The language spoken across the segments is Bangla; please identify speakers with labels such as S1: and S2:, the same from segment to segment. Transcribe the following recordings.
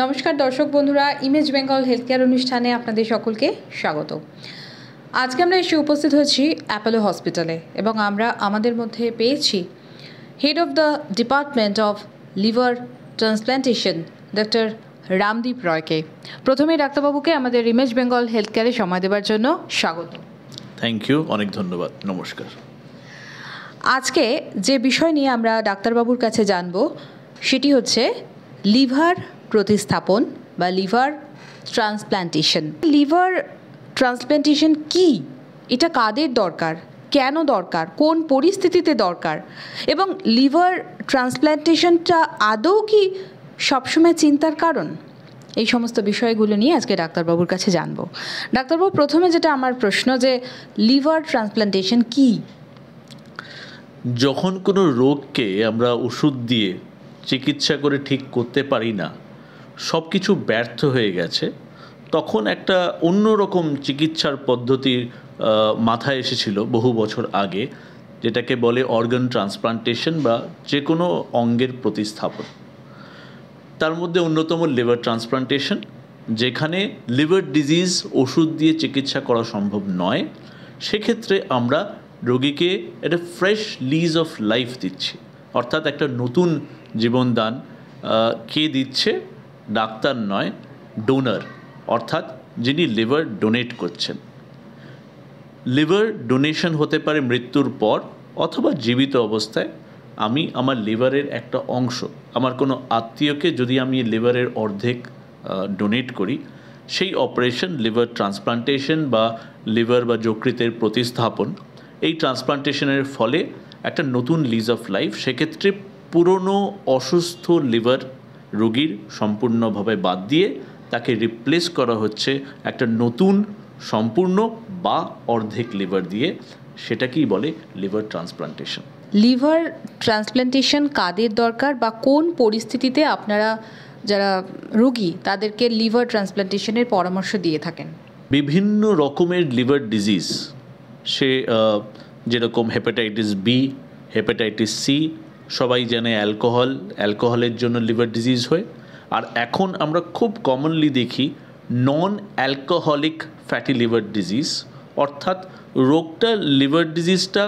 S1: নমস্কার দর্শক বন্ধুরা, ইমেজ বেঙ্গল হেলথ কেয়ার অনুষ্ঠানে আপনাদের সকলকে স্বাগত। আজকে আমরা এসে উপস্থিত হয়েছি অ্যাপোলো হসপিটালে এবং আমরা আমাদের মধ্যে পেয়েছি head of the department of liver transplantation doctor Ramdeep রয়কে। প্রথমেই ডাক্তারবাবুকে আমাদের ইমেজ বেঙ্গল হেলথ কেয়ারে সময় দেওয়ার জন্য স্বাগত।
S2: থ্যাংক ইউ, অনেক ধন্যবাদ, নমস্কার।
S1: আজকে যে বিষয় নিয়ে আমরা ডাক্তারবাবুর কাছে জানব সেটি হচ্ছে লিভার প্রতিস্থাপন বা লিভার ট্রান্সপ্ল্যান্টেশন। লিভার ট্রান্সপ্ল্যান্টেশন কি, এটা কাদের দরকার, কেন দরকার, কোন পরিস্থিতিতে দরকার, এবং লিভার ট্রান্সপ্ল্যান্টেশনটা আদৌ কি সবসময় চিন্তার কারণ? এই সমস্ত বিষয়গুলো নিয়ে আজকে ডাক্তারবাবুর কাছে জানবো। ডাক্তারবাবু, প্রথমে যেটা আমার প্রশ্ন, যে লিভার ট্রান্সপ্ল্যান্টেশন কি?
S2: যখন কোনো রোগকে আমরা ওষুধ দিয়ে চিকিৎসা করে ঠিক করতে পারি না, সব কিছু ব্যর্থ হয়ে গেছে, তখন একটা অন্যরকম চিকিৎসার পদ্ধতির মাথায় এসেছিল বহু বছর আগে, যেটাকে বলে অর্গান ট্রান্সপ্লান্টেশন বা যে কোনো অঙ্গের প্রতিস্থাপন। তার মধ্যে অন্যতম লিভার ট্রান্সপ্লান্টেশন, যেখানে লিভার ডিজিজ ওষুধ দিয়ে চিকিৎসা করা সম্ভব নয়। সেক্ষেত্রে আমরা রোগীকে একটা ফ্রেশ লিজ অফ লাইফ দিচ্ছি, অর্থাৎ একটা নতুন জীবনদান। কে দিচ্ছে? ডাক্তার নয়, ডোনার, অর্থাৎ যিনি লিভার ডোনেট করছেন। লিভার ডোনেশন হতে পারে মৃত্যুর পর অথবা জীবিত অবস্থায়। আমি আমার লিভারের একটা অংশ, আমার কোনো আত্মীয়কে যদি আমি লিভারের অর্ধেক ডোনেট করি, সেই অপারেশন লিভার ট্রান্সপ্লান্টেশন বা লিভার বা যকৃতের প্রতিস্থাপন, এই ট্রান্সপ্লান্টেশনের ফলে একটা নতুন লিজ অফ লাইফ। সেক্ষেত্রে পুরনো অসুস্থ লিভার রোগীর সম্পূর্ণভাবে বাদ দিয়ে তাকে রিপ্লেস করা হচ্ছে একটা নতুন সম্পূর্ণ বা অর্ধেক লিভার দিয়ে। সেটাকেই বলে লিভার ট্রান্সপ্লান্টেশন।
S1: লিভার ট্রান্সপ্ল্যান্টেশন কাদের দরকার বা কোন পরিস্থিতিতে আপনারা যারা রোগী তাদেরকে লিভার ট্রান্সপ্ল্যান্টেশনের পরামর্শ দিয়ে থাকেন?
S2: বিভিন্ন রকমের লিভার ডিজিজ, সে যেরকম হেপাটাইটিস বি, হেপাটাইটিস সি, সবাই জানে অ্যালকোহলের জন্য লিভার ডিজিজ হয়। আর এখন আমরা খুব কমনলি দেখি non alcoholic fatty liver disease, অর্থাৎ রোগটা, লিভার ডিজিজটা,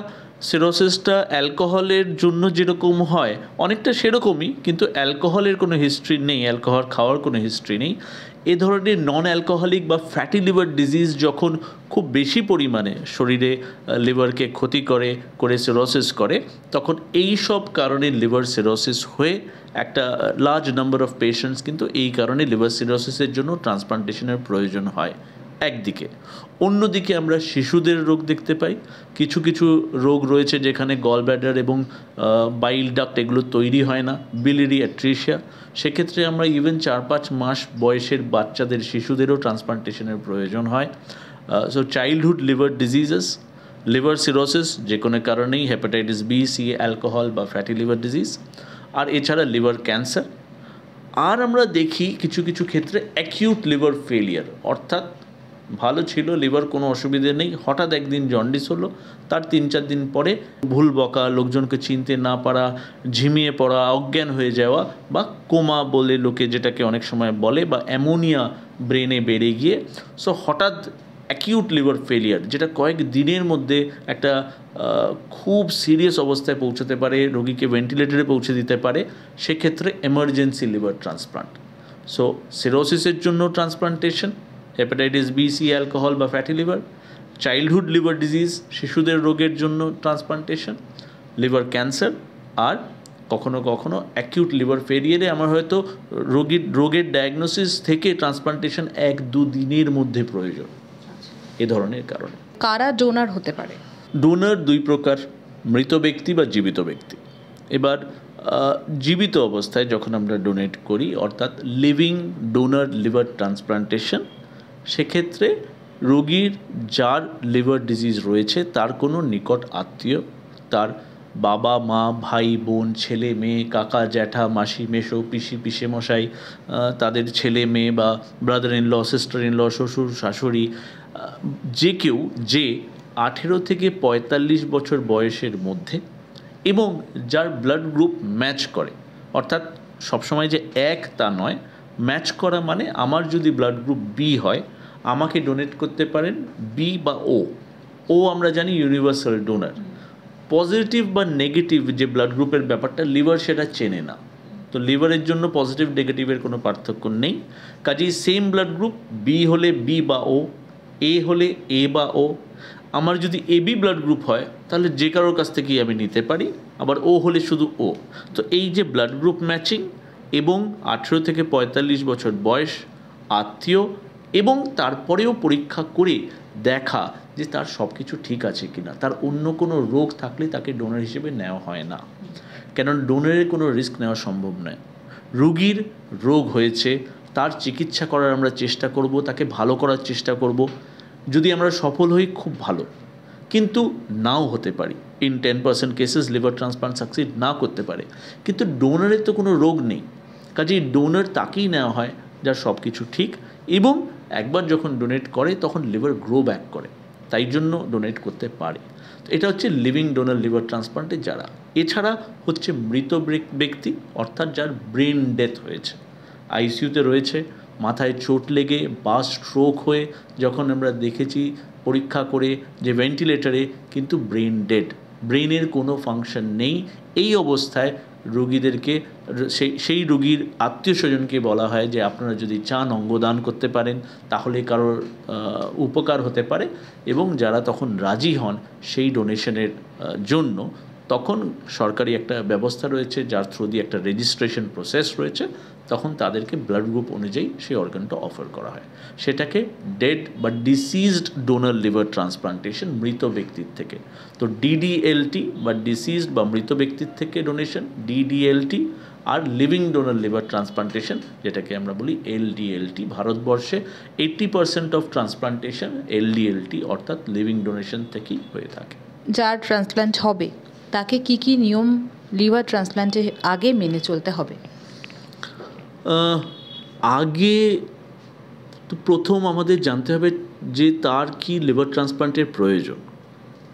S2: সিরোসিসটা অ্যালকোহলের জন্য যেরকম হয় অনেকটা সেরকমই, কিন্তু অ্যালকোহলের কোনো হিস্ট্রি নেই, অ্যালকোহল খাওয়ার কোনো হিস্ট্রি নেই। এ ধরনের নন অ্যালকোহলিক বা ফ্যাটি লিভার ডিজিজ যখন খুব বেশি পরিমাণে শরীরে লিভারকে ক্ষতি করে সিরোসিস করে, তখন এই সব কারণে লিভার সিরোসিস হয়ে একটা লার্জ নাম্বার অফ পেশেন্টস কিন্তু এই কারণে লিভার সিরোসিসের জন্য ট্রান্সপ্লান্টেশনের প্রয়োজন হয় একদিকে। অন্যদিকে আমরা শিশুদের রোগ দেখতে পাই। কিছু কিছু রোগ রয়েছে যেখানে গল ব্ল্যাডার এবং বাইল ডাক্ট এগুলো তৈরি হয় না, বিলিয়ারি অ্যাট্রিশিয়া। সেক্ষেত্রে আমরা ইভেন 4-5 মাস বয়সের বাচ্চাদের, শিশুদেরও ট্রান্সপ্লান্টেশনের প্রয়োজন হয়। So childhood liver diseases, liver cirrhosis যে কোনো কারণেই, হেপাটাইটিস বি, সি, অ্যালকোহল বা ফ্যাটি লিভার ডিজিজ, আর এছাড়া লিভার ক্যান্সার। আর আমরা দেখি কিছু কিছু ক্ষেত্রে অ্যাকিউট লিভার ফেলিয়ার, অর্থাৎ ভালো ছিল লিভার, কোনো অসুবিধে নেই, হঠাৎ একদিন জন্ডিস হলো, তার 3-4 দিন পরে ভুল বকা, লোকজনকে চিনতে না পারা, ঝিমিয়ে পড়া, অজ্ঞান হয়ে যাওয়া বা কোমা বলে লোকে যেটাকে অনেক সময় বলে, বা অ্যামোনিয়া ব্রেনে বেড়ে গিয়ে, সো হঠাৎ অ্যাকিউট লিভার ফেলিয়ার, যেটা কয়েক দিনের মধ্যে একটা খুব সিরিয়াস অবস্থায় পৌঁছাতে পারে, রোগীকে ভেন্টিলেটরে পৌঁছে দিতে পারে। সেক্ষেত্রে এমার্জেন্সি লিভার ট্রান্সপ্লান্ট। সো সিরোসিসের জন্য transplantation, hepatitis B, C, alcohol বা fatty liver, childhood liver disease, শিশুদের রোগের জন্য ট্রান্সপ্লান্টেশন, লিভার ক্যান্সার, আর কখনো কখনো অ্যাকিউট লিভার ফেলিয়ারে আমার হয়তো রোগের ডায়াগনোসিস থেকে ট্রান্সপ্লান্টেশন 1-2 দিনের মধ্যে প্রয়োজন। এ ধরনের কারণে
S1: কারা ডোনার হতে পারে?
S2: ডোনার 2 প্রকার, মৃত ব্যক্তি বা জীবিত ব্যক্তি। এবার জীবিত অবস্থায় যখন আমরা ডোনেট করি, অর্থাৎ লিভিং ডোনার লিভার ট্রান্সপ্লান্টেশন, সেক্ষেত্রে রোগীর যার লিভার ডিজিজ রয়েছে তার কোনো নিকট আত্মীয়, তার বাবা মা, ভাই বোন, ছেলে মেয়ে, কাকা জ্যাঠা, মাসি মেসো, পিসি পিসেমশাই, তাদের ছেলে মেয়ে বা brother in law, sister in law, শ্বশুর শাশুড়ি, যে কেউ যে 18 থেকে 45 বছর বয়সের মধ্যে এবং যার ব্লাড গ্রুপ ম্যাচ করে, অর্থাৎ সবসময় যে এক তা নয়, ম্যাচ করা মানে আমার যদি ব্লাড গ্রুপ বি হয় আমাকে ডোনেট করতে পারেন বি বা ও। ও আমরা জানি ইউনিভার্সাল ডোনার। পজিটিভ বা নেগেটিভ যে ব্লাড গ্রুপের ব্যাপারটা লিভার সেটা চেনে না, তো লিভারের জন্য পজিটিভ নেগেটিভের কোনো পার্থক্য নেই। কাজেই সেম ব্লাড গ্রুপ বি হলে বি বা ও, এ হলে এ বা ও। আমার যদি এবি ব্লাড গ্রুপ হয় তাহলে যে কারোর কাছ থেকেই আমি নিতে পারি, আবার ও হলে শুধু ও। তো এই যে ব্লাড গ্রুপ ম্যাচিং এবং 18 থেকে 45 বছর বয়স, আত্মীয়, এবং তারপরেও পরীক্ষা করে দেখা যে তার সব কিছু ঠিক আছে কিনা, তার অন্য কোনো রোগ থাকলে তাকে ডোনার হিসেবে নেওয়া হয় না, কেন ডোনারের কোনো রিস্ক নেওয়া সম্ভব নয়। রুগীর রোগ হয়েছে, তার চিকিৎসা করার আমরা চেষ্টা করব, তাকে ভালো করার চেষ্টা করব। যদি আমরা সফল হই খুব ভালো, কিন্তু নাও হতে পারি। In 10% cases liver transplant succeed না করতে পারে, কিন্তু ডোনারের তো কোনো রোগ নেই। কাজেই ডোনার তাকেই নেওয়া হয় যার সব কিছু ঠিক, এবং একবার যখন ডোনেট করে তখন লিভার গ্রো ব্যাক করে, তাই জন্য ডোনেট করতে পারে। তো এটা হচ্ছে লিভিং ডোনার লিভার ট্রান্সপ্লান্টে যারা। এছাড়া হচ্ছে মৃত ব্যক্তি, অর্থাৎ যার ব্রেন ডেথ হয়েছে, আইসিইউতে রয়েছে, মাথায় চোট লেগে বা স্ট্রোক হয়ে যখন আমরা দেখেছি পরীক্ষা করে যে ভেন্টিলেটরে, কিন্তু ব্রেন ডেড, ব্রেনের কোনো ফাংশন নেই। এই অবস্থায় রুগীদেরকে সেই রুগীর আত্মীয় স্বজনকে বলা হয় যে আপনারা যদি চান অঙ্গদান করতে পারেন, তাহলে কারোর উপকার হতে পারে। এবং যারা তখন রাজি হন সেই ডোনেশনের জন্য, তখন সরকারি একটা ব্যবস্থা রয়েছে যার থ্রু দিয়ে একটা রেজিস্ট্রেশন প্রসেস রয়েছে, তখন তাদেরকে ব্লাড গ্রুপ অনুযায়ী সেই অর্গানটা অফার করা হয়। সেটাকে ডেড বা ডিসিজড ডোনার লিভার ট্রান্সপ্লান্টেশন, মৃত ব্যক্তির থেকে। তো ডিডিএলটি বা ডিসিজড বা মৃত ব্যক্তির থেকে ডোনেশন ডিডিএলটি, আর লিভিং ডোনার লিভার ট্রান্সপ্লান্টেশন যেটাকে আমরা বলি এলডিএলটি। ভারতবর্ষে 80% অফ ট্রান্সপ্লান্টেশন এলডিএলটি অর্থাৎ লিভিং ডোনেশন থেকেই হয়ে থাকে।
S1: যার ট্রান্সপ্ল্যান্ট হবে তাকে কি কি নিয়ম লিভার ট্রান্সপ্ল্যান্টের আগে মেনে চলতে হবে?
S2: আগে তো প্রথম আমাদের জানতে হবে যে তার কি লিভার ট্রান্সপ্লান্টের প্রয়োজন।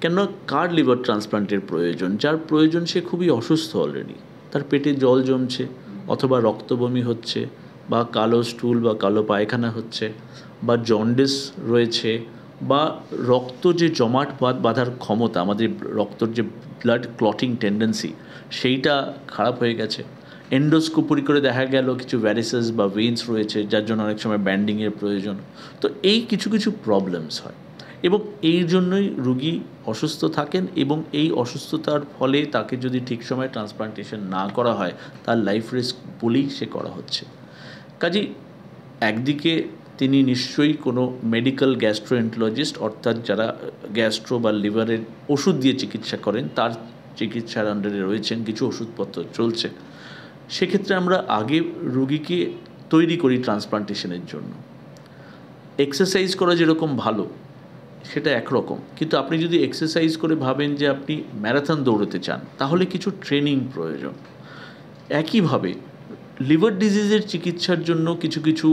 S2: কেন কার লিভার ট্রান্সপ্লান্টের প্রয়োজন? যার প্রয়োজন সে খুবই অসুস্থ অলরেডি, তার পেটে জল জমছে, অথবা রক্তবমি হচ্ছে, বা কালো স্টুল বা কালো পায়খানা হচ্ছে, বা জন্ডিস রয়েছে, বা রক্ত যে জমাট বাঁধার ক্ষমতা, আমাদের রক্তর যে ব্লাড ক্লটিং টেন্ডেন্সি, সেইটা খারাপ হয়ে গেছে। এন্ডোস্কোপি করে দেখা গেল কিছু ভ্যারিসেস বা ভেইনস রয়েছে, যার জন্য অনেক সময় ব্যান্ডিংয়ের প্রয়োজন। তো এই কিছু কিছু প্রবলেমস হয়, এবং এই জন্যই রুগী অসুস্থ থাকেন, এবং এই অসুস্থতার ফলে তাকে যদি ঠিক সময়ে ট্রান্সপ্লান্টেশন না করা হয় তার লাইফ রিস্ক বলেই সে করা হচ্ছে। কাজেই একদিকে তিনি নিশ্চয়ই কোনো মেডিকেল গ্যাস্ট্রোএন্টারোলজিস্ট, অর্থাৎ যারা গ্যাস্ট্রো বা লিভারের ওষুধ দিয়ে চিকিৎসা করেন, তার চিকিৎসার আন্ডারে রয়েছেন, কিছু ওষুধপত্র চলছে। সেক্ষেত্রে আমরা আগে রুগীকে তৈরি করি ট্রান্সপ্লান্টেশনের জন্য। এক্সারসাইজ করা যেরকম ভালো সেটা একরকম, কিন্তু আপনি যদি এক্সারসাইজ করে ভাবেন যে আপনি ম্যারাথন দৌড়াতে চান, তাহলে কিছু ট্রেনিং প্রয়োজন। একইভাবে লিভার ডিজিজের চিকিৎসার জন্য কিছু কিছু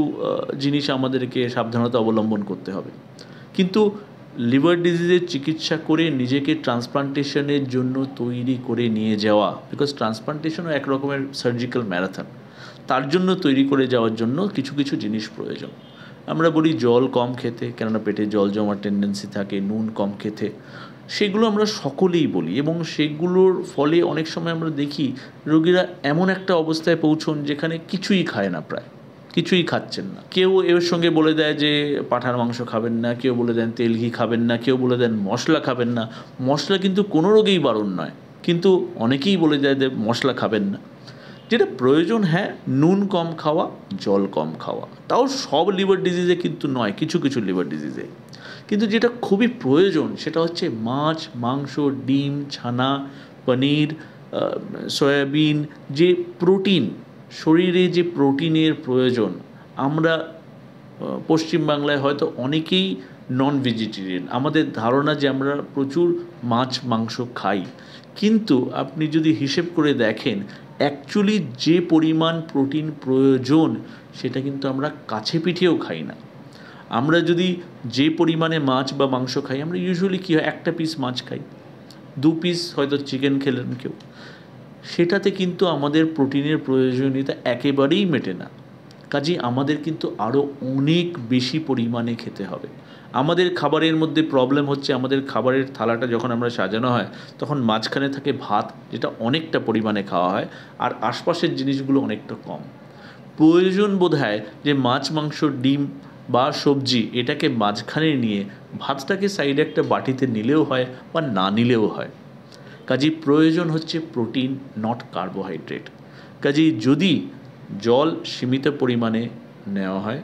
S2: জিনিস আমাদেরকে সাবধানতা অবলম্বন করতে হবে। কিন্তু লিভার ডিজিজের চিকিৎসা করে নিজেকে ট্রান্সপ্লান্টেশনের জন্য তৈরি করে নিয়ে যাওয়া, বিকজ ট্রান্সপ্লান্টেশনও এক রকমের সার্জিক্যাল ম্যারাথন, তার জন্য তৈরি করে যাওয়ার জন্য কিছু কিছু জিনিস প্রয়োজন। আমরা বলি জল কম খেতে, কেননা পেটে জল জমার টেন্ডেন্সি থাকে, নুন কম খেতে, সেগুলো আমরা সকলেই বলি, এবং সেগুলোর ফলে অনেক সময় আমরা দেখি রোগীরা এমন একটা অবস্থায় পৌঁছন যেখানে কিছুই খায় না, প্রায় কিছুই খাচ্ছেন না। কেউ এর সঙ্গে বলে দেয় যে পাঁঠার মাংস খাবেন না, কেউ বলে দেন তেল ঘি খাবেন না, কেউ বলে দেন মশলা খাবেন না। মশলা কিন্তু কোনো রোগেই বারণ নয়, কিন্তু অনেকেই বলে দেয় যে মশলা খাবেন না। যেটা প্রয়োজন, হ্যাঁ, নুন কম খাওয়া, জল কম খাওয়া, তাও সব লিভার ডিজিজে কিন্তু নয়, কিছু কিছু লিভার ডিজিজে। কিন্তু যেটা খুবই প্রয়োজন সেটা হচ্ছে মাছ, মাংস, ডিম, ছানা, পনির, সয়াবিন, যে প্রোটিন, শরীরে যে প্রোটিনের প্রয়োজন। আমরা পশ্চিমবাংলায় হয়তো অনেকেই নন ভেজিটেরিয়ান, আমাদের ধারণা যে আমরা প্রচুর মাছ মাংস খাই, কিন্তু আপনি যদি হিসেব করে দেখেন অ্যাকচুয়ালি যে পরিমাণ প্রোটিন প্রয়োজন সেটা কিন্তু আমরা কাছে পিঠেও খাই না। আমরা যদি যে পরিমাণে মাছ বা মাংস খাই, আমরা ইউজুয়ালি কী হয়, একটা পিস মাছ খাই, 2 পিস হয়তো চিকেন খেলেন কেউ, সেটাতে কিন্তু আমাদের প্রোটিনের প্রয়োজনীয়তা একেবারেই মেটে না। কাজেই আমাদের কিন্তু আরও অনেক বেশি পরিমাণে খেতে হবে। আমাদের খাবারের মধ্যে প্রবলেম হচ্ছে, আমাদের খাবারের থালাটা যখন আমরা সাজানো হয় তখন মাঝখানে থাকে ভাত, যেটা অনেকটা পরিমাণে খাওয়া হয়, আর আশপাশের জিনিসগুলো অনেকটা কম। প্রয়োজন বোধ হয় যে মাছ, মাংস, ডিম বা সবজি এটাকে মাঝখানে নিয়ে ভাতটাকে সাইডে একটা বাটিতে নিলেও হয় বা না নিলেও হয়। কাজেই প্রয়োজন হচ্ছে প্রোটিন, নট কার্বোহাইড্রেট। কাজেই যদি জল সীমিত পরিমাণে নেওয়া হয়,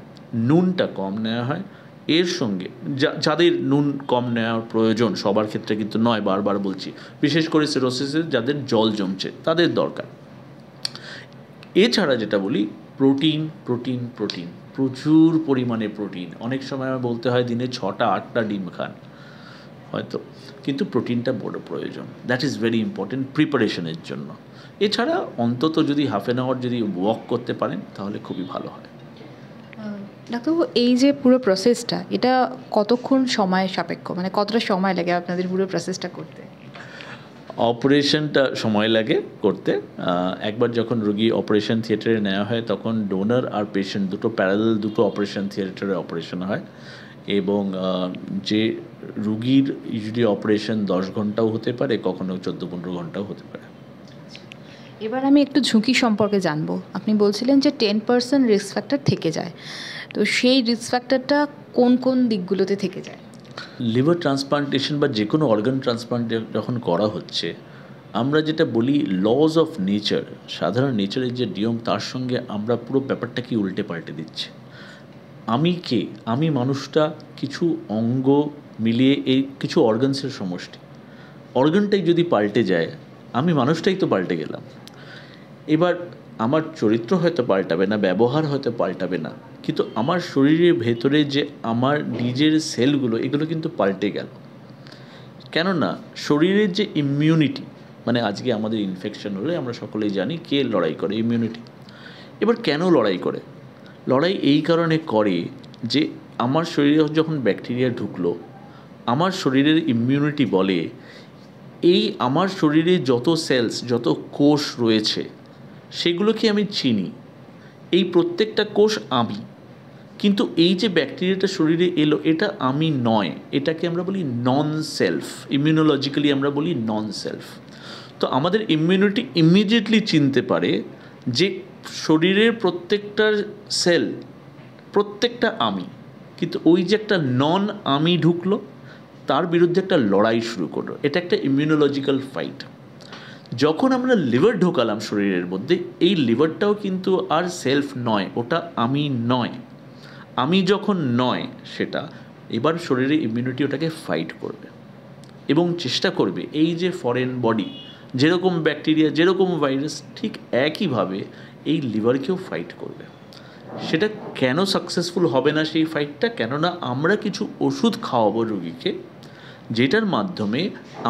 S2: নুনটা কম নেওয়া হয়, এর সঙ্গে যাদের নুন কম নেওয়ার প্রয়োজন, সবার ক্ষেত্রে কিন্তু নয়, বারবার বলছি, বিশেষ করে সিরোসিসে যাদের জল জমছে তাদের দরকার। এছাড়া যেটা বলি, প্রোটিন প্রোটিন প্রোটিন, প্রচুর পরিমাণে প্রোটিন। অনেক সময় আমার বলতে হয় দিনে 6টা-8টা ডিম খান হয়তো, কিন্তু প্রোটিনটা বড় প্রয়োজন। দ্যাট ইজ ভেরি ইম্পর্টেন্ট প্রিপারেশনের জন্য। এছাড়া অন্তত যদি হাফ অ্যান আওয়ার যদি ওয়াক করতে পারেন তাহলে খুবই ভালো হয়।
S1: ডাক্তারবাবু, এই যে পুরো প্রসেসটা, এটা কতক্ষণ সময় সাপেক্ষ, মানে কতটা সময় লাগে আপনাদের পুরো প্রসেসটা করতে?
S2: অপারেশনটা সময় লাগে করতে। একবার যখন রোগী অপারেশন থিয়েটারে নেওয়া হয় তখন ডোনার আর পেশেন্ট দুটো প্যারালাল দুটো অপারেশন থিয়েটারে অপারেশন হয়, এবং যে রুগীর ইউজুয়ালি অপারেশন 10 ঘন্টাও হতে পারে, কখনো 14-15 ঘন্টাও হতে পারে।
S1: এবার আমি একটু ঝুঁকি সম্পর্কে জানবো। আপনি বলছিলেন যে 10% রিস্ক ফ্যাক্টর থেকে যায়, তো সেই রিস্ক ফ্যাক্টরটা কোন কোন দিকগুলোতে থেকে যায়?
S2: লিভার ট্রান্সপ্লান্টেশন বা যে কোনো অর্গান ট্রান্সপ্লান্ট যখন করা হচ্ছে, আমরা যেটা বলি লজ অফ নেচার, সাধারণ নেচারের যে নিয়ম, তার সঙ্গে আমরা পুরো ব্যাপারটাকে উল্টে পাল্টে দিচ্ছি। আমি কে? আমি মানুষটা কিছু অঙ্গ মিলিয়ে এই কিছু অর্গানসের সমষ্টি। অর্গানটাই যদি পাল্টে যায়, আমি মানুষটাই তো পাল্টে গেলাম। এবার আমার চরিত্র হয়তো পাল্টাবে না, ব্যবহার হয়তো পাল্টাবে না, কিন্তু আমার শরীরের ভেতরে যে আমার নিজের সেলগুলো, এগুলো কিন্তু পাল্টে গেল। কেননা শরীরের যে ইমিউনিটি, মানে আজকে আমাদের ইনফেকশন হলে আমরা সকলেই জানি কে লড়াই করে, ইমিউনিটি। এবার কেন লড়াই করে? লড়াই এই কারণে করে যে আমার শরীরে যখন ব্যাকটেরিয়া ঢুকলো, আমার শরীরের ইমিউনিটি বলে এই আমার শরীরে যত সেলস, যত কোষ রয়েছে সেগুলোকে আমি চিনি, এই প্রত্যেকটা কোষ আমি। কিন্তু এই যে ব্যাকটেরিয়াটা শরীরে এলো, এটা আমি নয়, এটাকে আমরা বলি নন সেলফ। ইমিউনোলজিক্যালি আমরা বলি নন সেলফ। তো আমাদের ইমিউনিটি ইমিডিয়েটলি চিনতে পারে যে শরীরের প্রত্যেকটা সেল, প্রত্যেকটা আমি, কিন্তু ওই যে একটা নন আমি ঢুকলো, তার বিরুদ্ধে একটা লড়াই শুরু করলো। এটা একটা ইমিউনোলজিক্যাল ফাইট। যখন আমরা লিভার ঢোকালাম শরীরের মধ্যে, এই লিভারটাও কিন্তু আর সেলফ নয়, ওটা আমি নয়। আমি যখন নয় সেটা, এবার শরীরে ইমিউনিটি ওটাকে ফাইট করবে এবং চেষ্টা করবে এই যে ফরেন বডি, যেরকম ব্যাকটেরিয়া, যেরকম ভাইরাস, ঠিক একইভাবে এই লিভারকেও ফাইট করবে। সেটা কেন সাকসেসফুল হবে না সেই ফাইটটা? কেননা আমরা কিছু ওষুধ খাওয়াবো রোগীকে, যেটার মাধ্যমে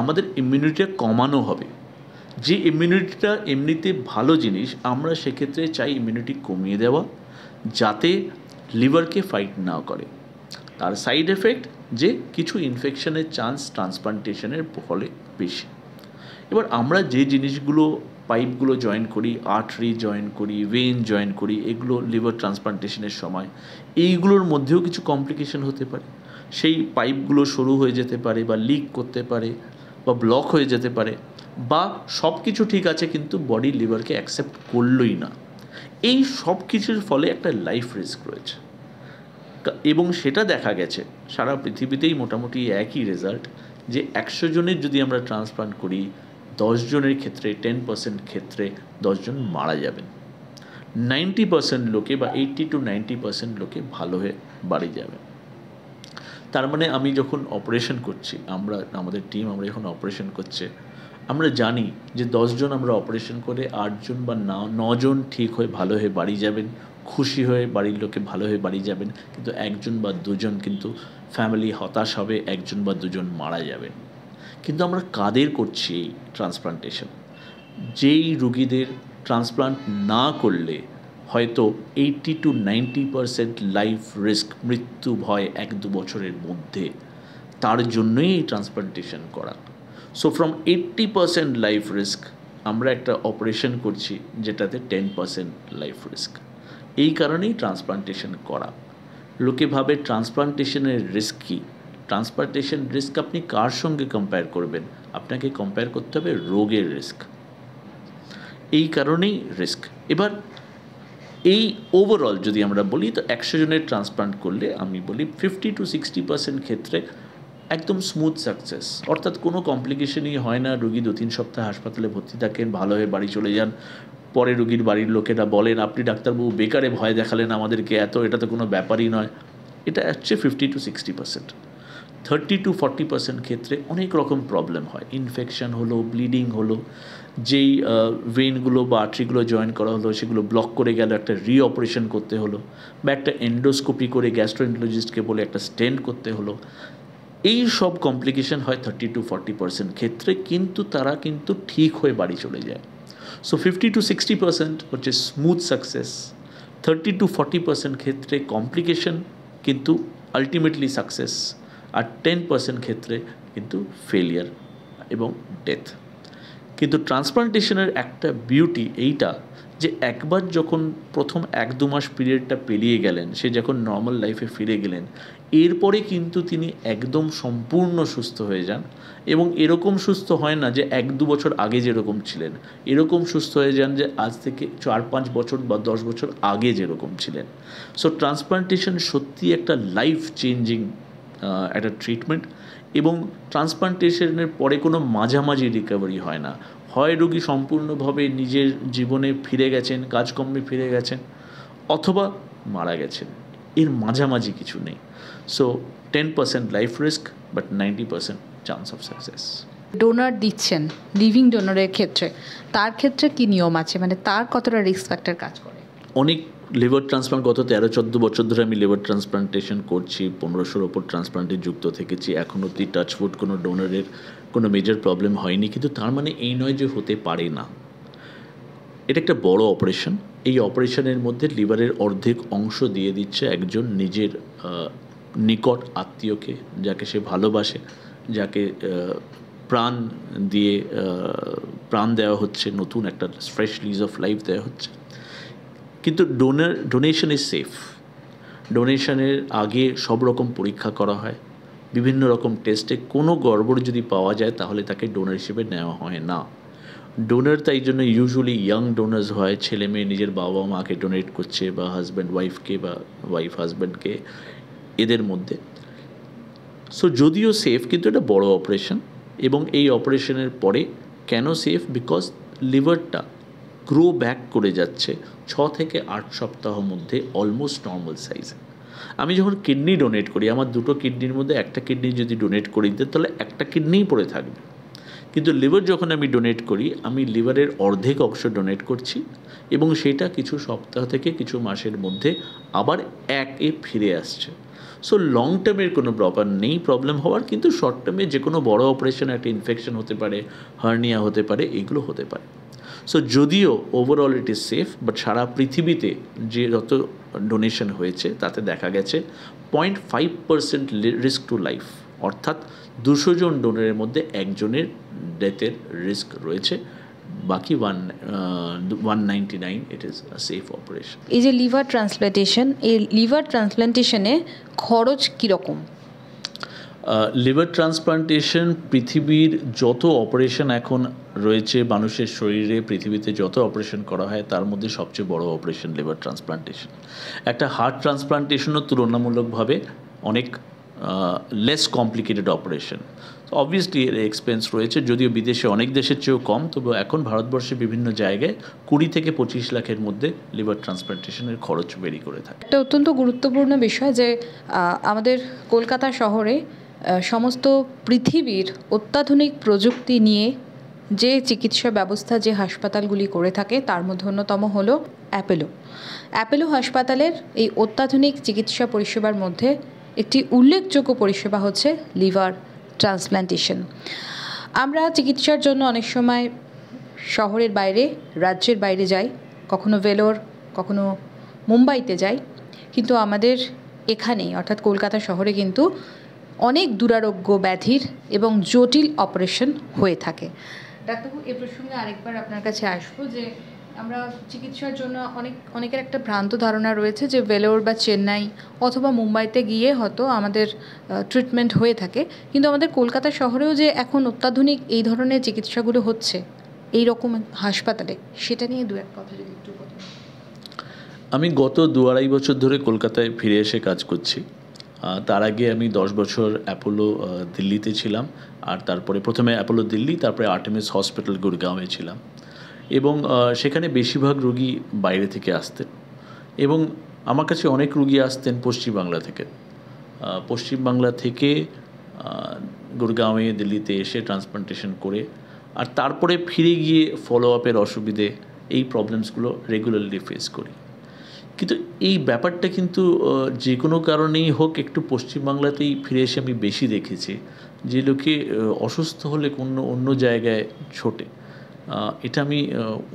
S2: আমাদের ইমিউনিটিটা কমানো হবে। যে ইমিউনিটিটা এমনিতে ভালো জিনিস, আমরা সেক্ষেত্রে চাই ইমিউনিটি কমিয়ে দেওয়া, যাতে লিভারকে ফাইট না করে। তার সাইড এফেক্ট যে কিছু ইনফেকশনের চান্স ট্রান্সপ্লান্টেশনের ফলে বেশি। এবার আমরা যে জিনিসগুলো, পাইপগুলো জয়েন করি, আর্টারি জয়েন করি, ভেন জয়েন করি, এগুলো লিভার ট্রান্সপ্লান্টেশনের সময় এইগুলোর মধ্যেও কিছু কমপ্লিকেশন হতে পারে। সেই পাইপগুলো সরু হয়ে যেতে পারে, বা লিক করতে পারে, বা ব্লক হয়ে যেতে পারে, বা সব কিছু ঠিক আছে কিন্তু বডি লিভারকে অ্যাকসেপ্ট করলই না। এই সব কিছুর ফলে একটা লাইফ রিস্ক রয়েছে, এবং সেটা দেখা গেছে সারা পৃথিবীতেই মোটামুটি একই রেজাল্ট, যে 100 জনের যদি আমরা ট্রান্সপ্লান্ট করি, 10 জনের ক্ষেত্রে, 10% ক্ষেত্রে 10 জন মারা যাবেন। 90% লোকে বা 80 to 90% লোকে ভালো হয়ে বাড়ি যাবে। তার মানে আমি যখন অপারেশন করছি, আমাদের টিম আমরা যখন অপারেশন করছে, আমরা জানি যে 10 জন আমরা অপারেশন করে 8 জন বা 9 জন ঠিক হয়ে ভালো হয়ে বাড়ি যাবেন, খুশি হয়ে বাড়ির লোকে ভালো হয়ে বাড়ি যাবেন, কিন্তু 1 জন বা 2 জন কিন্তু ফ্যামিলি হতাশ হবে, 1 জন বা 2 জন মারা যাবেন। কিন্তু আমরা কাদের করছি এই ট্রান্সপ্লান্টেশন? যেই রুগীদের ট্রান্সপ্লান্ট না করলে হয়তো 80 to 90% লাইফ রিস্ক, মৃত্যু ভয় 1-2 বছরের মধ্যে, তার জন্যই এই ট্রান্সপ্লান্টেশন করা। সো ফ্রম 80% লাইফ রিস্ক আমরা একটা অপারেশন করছি যেটাতে 10% লাইফ রিস্ক। এই কারণেই ট্রান্সপ্লান্টেশন করা। লোকে ভাবে ট্রান্সপ্লান্টেশনের রিস্ক কী। ট্রান্সপ্লান্টেশন রিস্ক আপনি কার সঙ্গে কম্পেয়ার করবেন? আপনাকে কম্পেয়ার করতে হবে রোগের রিস্ক। এই কারণেই রিস্ক। এবার এই ওভারঅল যদি আমরা বলি তো 100 জনের ট্রান্সপ্লান্ট করলে আমি বলি 50 to 60% ক্ষেত্রে একদম স্মুথ সাকসেস, অর্থাৎ কোনো কমপ্লিকেশনই হয় না। রুগী 2-3 সপ্তাহ হাসপাতালে ভর্তি থাকেন, ভালো হয়ে বাড়ি চলে যান। পরে রুগীর বাড়ির লোকেরা বলেন, আপনি ডাক্তারবাবু বেকারে ভয় দেখালেন আমাদেরকে এত, এটা তো কোনো ব্যাপারই নয়। এটা হচ্ছে 50 to 60%। 30 to 40% ক্ষেত্রে অনেক রকম প্রবলেম হয়। ইনফেকশন হলো, ব্লিডিং হলো, যেই ভেইনগুলো বা আর্টারিগুলো জয়েন করা হলো সেগুলো ব্লক করে গেল, একটা রিঅপারেশন করতে হলো, বা একটা এন্ডোস্কোপি করে গ্যাস্ট্রোএন্টারোলজিস্টকে বলে একটা স্টেন্ট করতে হলো। এই সব কমপ্লিকেশন হয় 30 to 40% ক্ষেত্রে, কিন্তু তারা কিন্তু ঠিক হয়ে বাড়ি চলে যায়। সো 50 to 60% হচ্ছে স্মুথ সাকসেস। 30 to 40% ক্ষেত্রে কমপ্লিকেশন কিন্তু আলটিমেটলি সাকসেস, আর 10% ক্ষেত্রে কিন্তু ফেলিয়ার এবং ডেথ। কিন্তু ট্রান্সপ্লান্টেশনের একটা বিউটি এইটা যে একবার যখন প্রথম 1-2 মাস পিরিয়ডটা পেরিয়ে গেলেন, সে যখন নর্মাল লাইফে ফিরে গেলেন, এরপরে কিন্তু তিনি একদম সম্পূর্ণ সুস্থ হয়ে যান। এবং এরকম সুস্থ হয় না যে 1-2 বছর আগে যেরকম ছিলেন, এরকম সুস্থ হয়ে যান যে আজ থেকে 4-5 বছর বা 10 বছর আগে যেরকম ছিলেন। সো ট্রান্সপ্লান্টেশন সত্যি একটা লাইফ চেঞ্জিং একটা ট্রিটমেন্ট। এবং ট্রান্সপ্লান্টেশনের পরে কোনো মাঝামাঝি রিকভারি হয় না। হয় রোগী সম্পূর্ণভাবে নিজের জীবনে ফিরে গেছেন, কাজকর্মে ফিরে গেছেন, অথবা মারা গেছেন। এর মাঝামাঝি কিছু নেই। So 10% life risk, but 90% chance of success.
S1: Donor দিচ্ছেন লিভিং ডোনারের ক্ষেত্রে, তার ক্ষেত্রে কি নিয়ম আছে, মানে তার কতটা রিস্ক ফ্যাক্টর কাজ করে?
S2: অনেক লিভার ট্রান্সপ্লান্ট, গত 13-14 বছর ধরে আমি লিভার ট্রান্সপ্লান্টেশন করছি, 1500-র ওপর ট্রান্সপ্লান্টে যুক্ত থেকেছি। এখন অবধি টাচউড কোনো ডোনারের কোনো মেজর প্রবলেম হয়নি। কিন্তু তার মানে এই নয় যে হতে পারে না। এটা একটা বড় অপারেশন। এই অপারেশনের মধ্যে লিভারের অর্ধেক অংশ দিয়ে দিচ্ছে একজন নিজের নিকট আত্মীয়কে, যাকে সে ভালোবাসে, যাকে প্রাণ দিয়ে প্রাণ দেওয়া হচ্ছে, নতুন একটা ফ্রেশ লিজ অফ লাইফ দেওয়া হচ্ছে। কিন্তু ডোনেশন ইজ সেফ। ডোনেশনের আগে সব রকম পরীক্ষা করা হয়, বিভিন্ন রকম টেস্টে কোনো গড়বড় যদি পাওয়া যায় তাহলে তাকে ডোনার হিসেবে নেওয়া হয় না। ডোনার তাই জন্য ইউজুয়ালি ইয়াং ডোনার্স হয়, ছেলে মেয়ে নিজের বাবা মাকে ডোনেট করছে, বা হাজব্যান্ড ওয়াইফকে, বা ওয়াইফ হাজব্যান্ডকে, এদের মধ্যে। সো যদিও সেফ, কিন্তু এটা বড় অপারেশন। এবং এই অপারেশনের পরে কেন সেফ? বিকজ লিভারটা গ্রো ব্যাক করে যাচ্ছে 6 থেকে 8 সপ্তাহ মধ্যে অলমোস্ট নর্মাল সাইজে। আমি যখন কিডনি ডোনেট করি, আমার 2টো কিডনির মধ্যে একটা কিডনি যদি ডোনেট করে দিতে, তাহলে একটা কিডনিই পড়ে থাকবে। কিন্তু লিভার যখন আমি ডোনেট করি, আমি লিভারের অর্ধেক অংশ ডোনেট করছি, এবং সেটা কিছু সপ্তাহ থেকে কিছু মাসের মধ্যে আবার একে ফিরে আসছে। সো লং টার্মের কোনো প্রবলেম হওয়ার, কিন্তু শর্ট টার্মে যে কোনো বড় অপারেশন, একটা ইনফেকশন হতে পারে, হার্নিয়া হতে পারে, এগুলো হতে পারে। সো যদিও overall it is safe, but সারা পৃথিবীতে যে যত ডোনেশন হয়েছে তাতে দেখা গেছে 0.5% রিস্ক টু লাইফ, অর্থাৎ 200 জন ডোনারের মধ্যে একজনের ডেথের রিস্ক রয়েছে। বাকি 199 it is a safe operation.
S1: এই যে লিভার ট্রান্সপ্লান্টেশন, এই লিভার ট্রান্সপ্লান্টেশনে খরচ কীরকম?
S2: লিভার ট্রান্সপ্লান্টেশন পৃথিবীর যত অপারেশন এখন রয়েছে মানুষের শরীরে, পৃথিবীতে যত অপারেশন করা হয় তার মধ্যে সবচেয়ে বড় অপারেশন লিভার ট্রান্সপ্লান্টেশন। একটা হার্ট ট্রান্সপ্লান্টেশনও তুলনামূলকভাবে অনেক লেস কমপ্লিকেটেড অপারেশন। অবভিয়াসলি এর এক্সপেন্স রয়েছে, যদিও বিদেশে অনেক দেশের চেয়েও কম, তবে এখন ভারতবর্ষে বিভিন্ন জায়গায় 20 থেকে 25 লাখের মধ্যে লিভার ট্রান্সপ্লান্টেশনের খরচ বেরি করে থাকে।
S1: একটা অত্যন্ত গুরুত্বপূর্ণ বিষয় যে আমাদের কলকাতা শহরে সমস্ত পৃথিবীর অত্যাধুনিক প্রযুক্তি নিয়ে যে চিকিৎসা ব্যবস্থা যে হাসপাতালগুলি করে থাকে তার মধ্যে অন্যতম হলো অ্যাপোলো হাসপাতালের এই অত্যাধুনিক চিকিৎসা পরিষেবার মধ্যে একটি উল্লেখযোগ্য পরিষেবা হচ্ছে লিভার ট্রান্সপ্লান্টেশন। আমরা চিকিৎসার জন্য অনেক সময় শহরের বাইরে, রাজ্যের বাইরে যাই, কখনো ভেলোর, কখনো মুম্বাইতে যাই, কিন্তু আমাদের এখানেই অর্থাৎ কলকাতা শহরে কিন্তু অনেক দুরারোগ্য ব্যাধির এবং জটিল অপারেশন হয়ে থাকে। ডাক্তারবাবু, এ প্রসঙ্গে আরেকবার আপনার কাছে আসবো যে আমরা চিকিৎসার জন্য অনেকের একটা ভ্রান্ত ধারণা রয়েছে যে ভেলোর বা চেন্নাই অথবা মুম্বাইতে গিয়ে হয়তো আমাদের ট্রিটমেন্ট হয়ে থাকে, কিন্তু আমাদের কলকাতা শহরেও যে এখন অত্যাধুনিক এই ধরনের চিকিৎসাগুলো হচ্ছে এই রকম হাসপাতালে, সেটা নিয়ে দু এক কথা যদি একটু বলেন।
S2: আমি গত 2-2.5 বছর ধরে কলকাতায় ফিরে এসে কাজ করছি। তার আগে আমি 10 বছর অ্যাপোলো দিল্লিতে ছিলাম, আর তারপরে প্রথমে অ্যাপোলো দিল্লি, তারপরে আর্টেমিস হসপিটাল গুরগাঁওয়ে ছিলাম। এবং সেখানে বেশিরভাগ রোগী বাইরে থেকে আসতেন, এবং আমার কাছে অনেক রোগী আসতেন পশ্চিমবাংলা থেকে। পশ্চিমবাংলা থেকে গুরগাঁওয়ে দিল্লিতে এসে ট্রান্সপ্লান্টেশন করে আর তারপরে ফিরে গিয়ে ফলো আপের অসুবিধে, এই প্রবলেমসগুলো রেগুলারলি ফেস করি। কিন্তু এই ব্যাপারটা কিন্তু যে কোনো কারণেই হোক একটু পশ্চিমবাংলাতেই ফিরে এসে আমি বেশি দেখেছি যে লোকে অসুস্থ হলে অন্য জায়গায় ছোটে। এটা আমি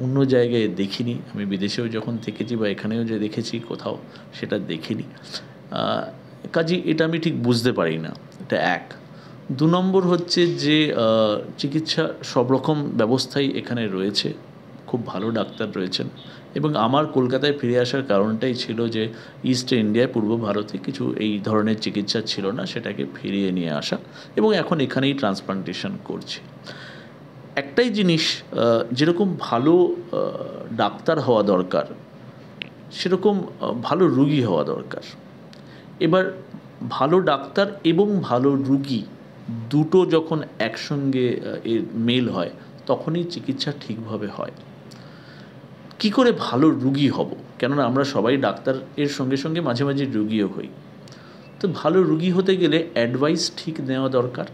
S2: অন্য জায়গায় দেখিনি। আমি বিদেশেও যখন থেকেছি বা এখানেও যে দেখেছি কোথাও সেটা দেখিনি। কাজেই এটা আমি ঠিক বুঝতে পারি না। এটা এক। 2 নম্বর হচ্ছে যে চিকিৎসা সব রকম ব্যবস্থাই এখানে রয়েছে, খুব ভালো ডাক্তার রয়েছেন, এবং আমার কলকাতায় ফিরে আসার কারণটাই ছিল যে ইস্ট ইন্ডিয়ায়, পূর্ব ভারতে কিছু এই ধরনের চিকিৎসা ছিল না, সেটাকে ফিরিয়ে নিয়ে আসা, এবং এখন এখানেই ট্রান্সপ্লান্টেশন করছি। একটাই জিনিস, যেরকম ভালো ডাক্তার হওয়া দরকার সেরকম ভালো রুগী হওয়া দরকার। এবার ভালো ডাক্তার এবং ভালো রুগী দুটো যখন একসঙ্গে মেল হয় তখনই চিকিৎসা ঠিকভাবে হয়। কি করে ভালো রুগী হব? কেননা আমরা সবাই ডাক্তার এর সঙ্গে সঙ্গে মাঝে মাঝে রুগীও হই। তো ভালো রুগী হতে গেলে অ্যাডভাইস ঠিক নেওয়া দরকার,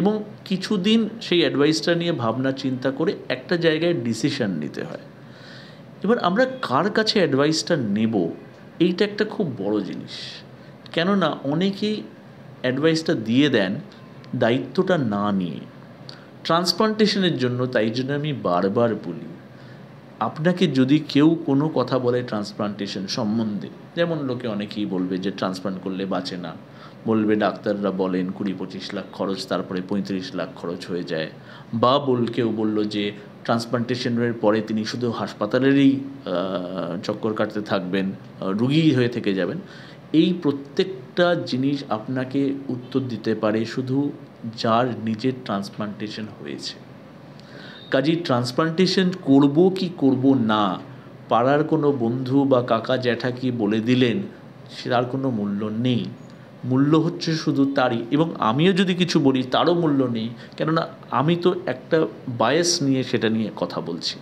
S2: এবং কিছুদিন সেই অ্যাডভাইসটা নিয়ে ভাবনা চিন্তা করে একটা জায়গায় ডিসিশন নিতে হয়। এবার আমরা কার কাছে অ্যাডভাইসটা নেব, এইটা একটা খুব বড় জিনিস। কেননা অনেকেই অ্যাডভাইসটা দিয়ে দেন দায়িত্বটা না নিয়ে। ট্রান্সপ্লান্টেশনের জন্য তাই জন্য আমি বারবার বলি, আপনাকে যদি কেউ কোনো কথা বলে ট্রান্সপ্লান্টেশন সম্বন্ধে, যেমন লোকে অনেকেই বলবে যে ট্রান্সপ্লান্ট করলে বাঁচে না, বলবে ডাক্তাররা বলেন 20-25 লাখ খরচ, তারপরে 35 লাখ খরচ হয়ে যায়, বা কেউ বলল যে ট্রান্সপ্লান্টেশনের পরে তিনি শুধু হাসপাতালেরই চক্কর কাটতে থাকবেন, রুগী হয়ে থেকে যাবেন। এই প্রত্যেকটা জিনিস আপনাকে উত্তর দিতে পারে শুধু যার নিজের ট্রান্সপ্লান্টেশন হয়েছে। কাজেই ট্রান্সপ্লান্টেশন করব কি করব না, পাড়ার কোনো বন্ধু বা কাকা জ্যাঠা কি বলে দিলেন তার কোনো মূল্য নেই। মূল্য হচ্ছে শুধু তারই, এবং আমিও যদি কিছু বলি তারও মূল্য নেই, কেননা আমি তো একটা বায়াস নিয়ে সেটা নিয়ে কথা বলছি।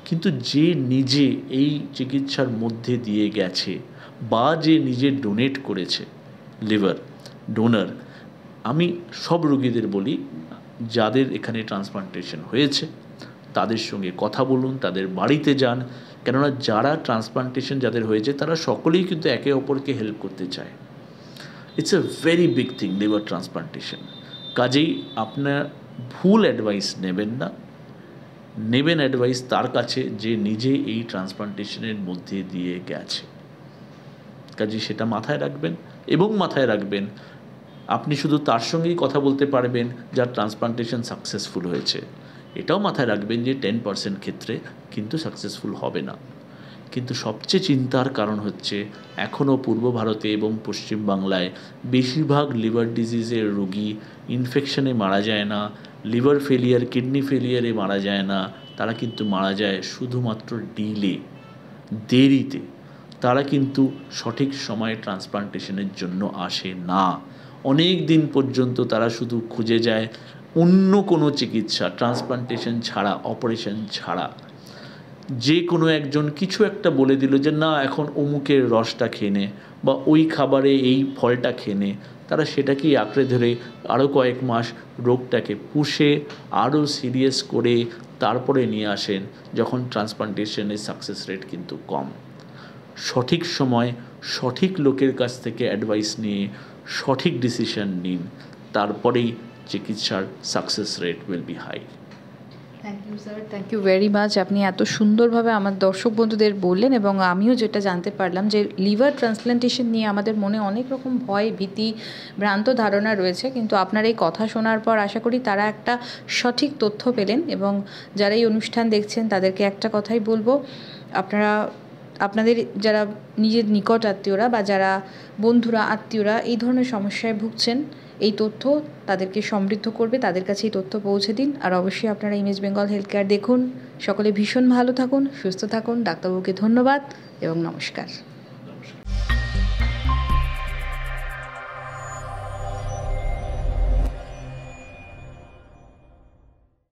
S2: কিন্তু যে নিজে এই চিকিৎসার মধ্যে দিয়ে গেছে বা যে নিজে ডোনেট করেছে, লিভার ডোনার, আমি সব রোগীদের বলি যাদের এখানে ট্রান্সপ্লান্টেশন হয়েছে তাদের সঙ্গে কথা বলুন, তাদের বাড়িতে যান, কেননা যারা ট্রান্সপ্লান্টেশন যাদের হয়েছে তারা সকলেই কিন্তু একে অপরকে হেল্প করতে চায়। It's a very big thing liver transplantation. কাজেই আপনার ভুল অ্যাডভাইস নেবেন না, নেবেন অ্যাডভাইস তার কাছে যে নিজে এই ট্রান্সপ্লান্টেশনের মধ্যে দিয়ে গেছে। কাজেই সেটা মাথায় রাখবেন, এবং মাথায় রাখবেন আপনি শুধু তার সঙ্গেই কথা বলতে পারবেন যার ট্রান্সপ্লান্টেশন সাকসেসফুল হয়েছে। এটাও মাথায় রাখবেন যে 10% ক্ষেত্রে কিন্তু সাকসেসফুল হবে না। কিন্তু সবচেয়ে চিন্তার কারণ হচ্ছে এখনও পূর্ব ভারতে এবং পশ্চিম বাংলায় বেশিরভাগ লিভার ডিজিজের রোগী ইনফেকশনে মারা যায় না, লিভার ফেলিয়ার, কিডনি ফেলিয়ারে মারা যায় না, তারা কিন্তু মারা যায় শুধুমাত্র দেরিতে। তারা কিন্তু সঠিক সময়ে ট্রান্সপ্লান্টেশনের জন্য আসে না। অনেক দিন পর্যন্ত তারা শুধু খুঁজে যায় অন্য কোনো চিকিৎসা, ট্রান্সপ্লান্টেশন ছাড়া, অপারেশন ছাড়া। যে কোনো একজন কিছু একটা বলে দিল যে না এখন অমুকের রসটা খেয়ে নে, বা ওই খাবারে এই ফলটা খেয়ে নে, তারা সেটাকেই আঁকড়ে ধরে আরও কয়েক মাস রোগটাকে পুষে আরও সিরিয়াস করে তারপরে নিয়ে আসেন, যখন ট্রান্সপ্লান্টেশনের সাকসেস রেট কিন্তু কম। সঠিক সময় সঠিক লোকের কাছ থেকে অ্যাডভাইস নিয়ে সঠিক ডিসিশন নিন, তারপরেই চিকিৎসার success rate will be high.
S1: Thank you sir, thank you very much. আপনি এত সুন্দরভাবে আমার দর্শক বন্ধুদের বললেন এবং আমিও যেটা জানতে পারলাম যে লিভার ট্রান্সপ্ল্যান্টেশন নিয়ে আমাদের মনে অনেক রকম ভয়, ভীতি, ভ্রান্ত ধারণা রয়েছে, কিন্তু আপনার এই কথা শোনার পর আশা করি তারা একটা সঠিক তথ্য পেলেন। এবং যারা এই অনুষ্ঠান দেখছেন তাদেরকে একটা কথাই বলবো, আপনারা আপনাদের যারা নিজের নিকট আত্মীয়রা বা যারা বন্ধুরা, আত্মীয়রা এই ধরনের সমস্যায় ভুগছেন, এই তথ্য তাদেরকে সমৃদ্ধ করবে, তাদের কাছে এই তথ্য পৌঁছে দিন। আর অবশ্যই আপনারা ইমেজ বেঙ্গল হেলথ কেয়ার দেখুন। সকলে ভীষণ ভালো থাকুন, সুস্থ থাকুন। ডাক্তারবাবুকে ধন্যবাদ এবং নমস্কার।